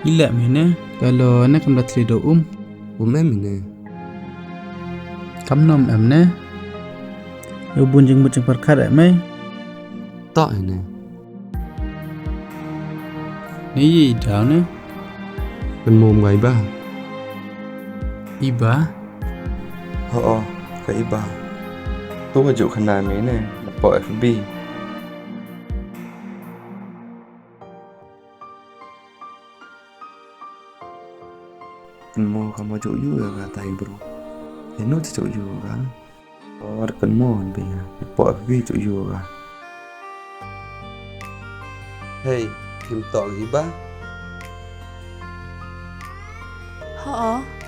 Ila mene kalau anak kam datli do Mene. kam nom amne yo bunjing perkara mai Tak ini. ni daw ne Penmum ga iba. iba Ke iba. Tu ga juk khana mene. Po FB. Penmu kamu juk yu ga tai bro. Eno juk yu ga. Or penmu be. Po FB juk yu ga. Hey, kim tok iba.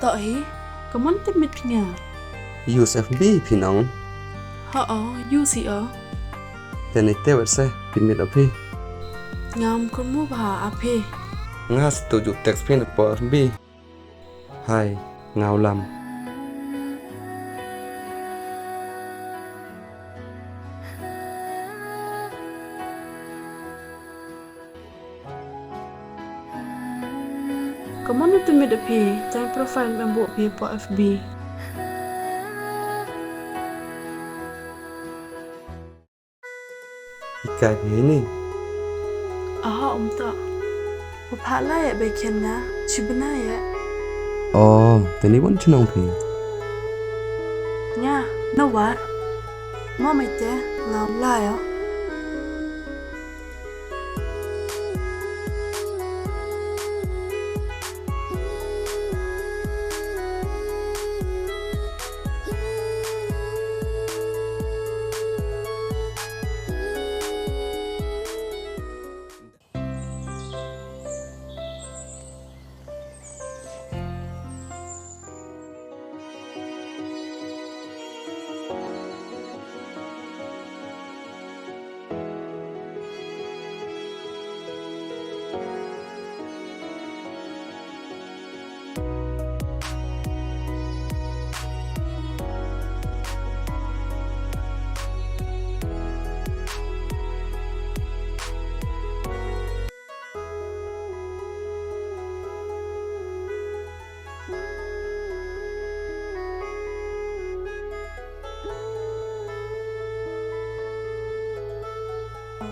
Tak hi. Kaman temit punya. Use FB pinong. You si Then ite verse pinit api. Ngam kamu bah ape. Ngas tujuh teks pin po FB. Hai, ngau lam. Kaman temit ape. Jangan profile membuat ape po FB. Ikai ini. Tak. Apa lah ya bagian nga? Cibana ya. Oh, tani pun cenong pi. Nya, nawar. Mama ite ngau lah ya.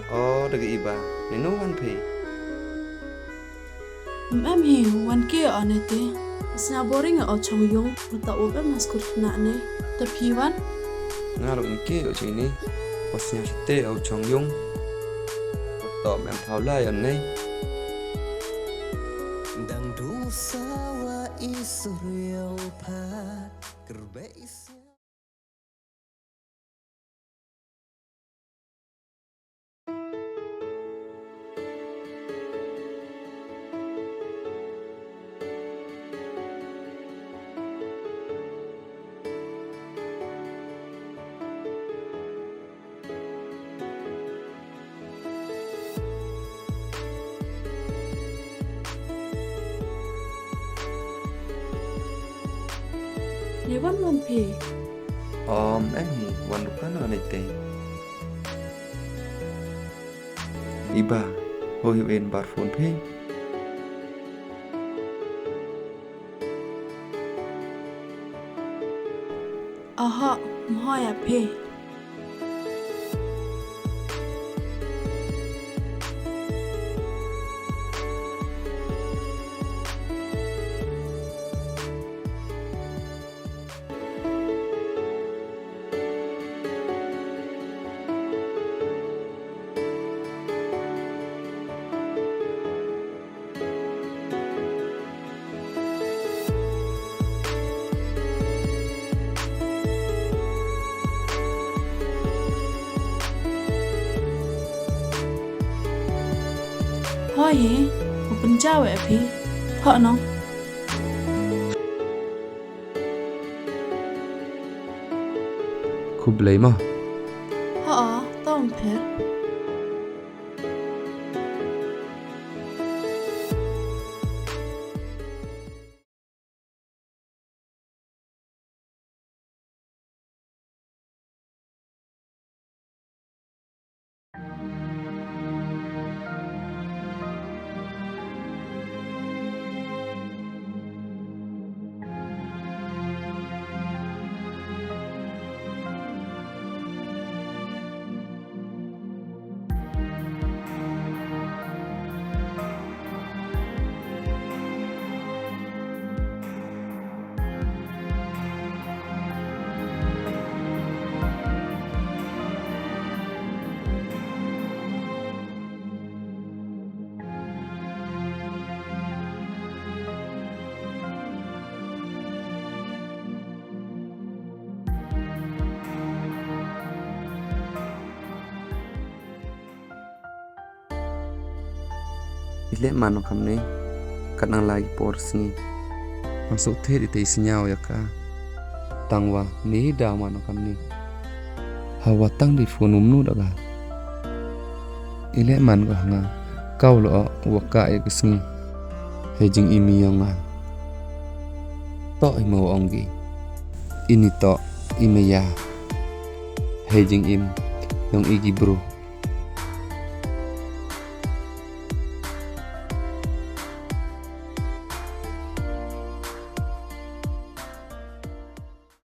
Oh, dagi iba. Nino wan pi. Em hi wan ke anete. Snya boring au chong yung uta obe maskur na ne. Tapi wan Ngaro inke o chini. Pasnya te au chong yung. To mem thau la yan nei. Dang du sawa Israel pat kerbeis. ni wan pe. Em hi wan lukan anai te. Iba, ho hiu en bar phone pi. Mhoy ape. Hoi, open jawa pi. Hok nong. Khub lấy mà. Hok, tong per. Ile mano kamne kadang lagi porsi masuk teh di isinya ya ka tangwa ni da mano kamne hawa tang di funum nu daga ile man go nga kau lo waka ya kesni hejing imi yang nga to imo onggi ini to ime ya hejing im yang igi bro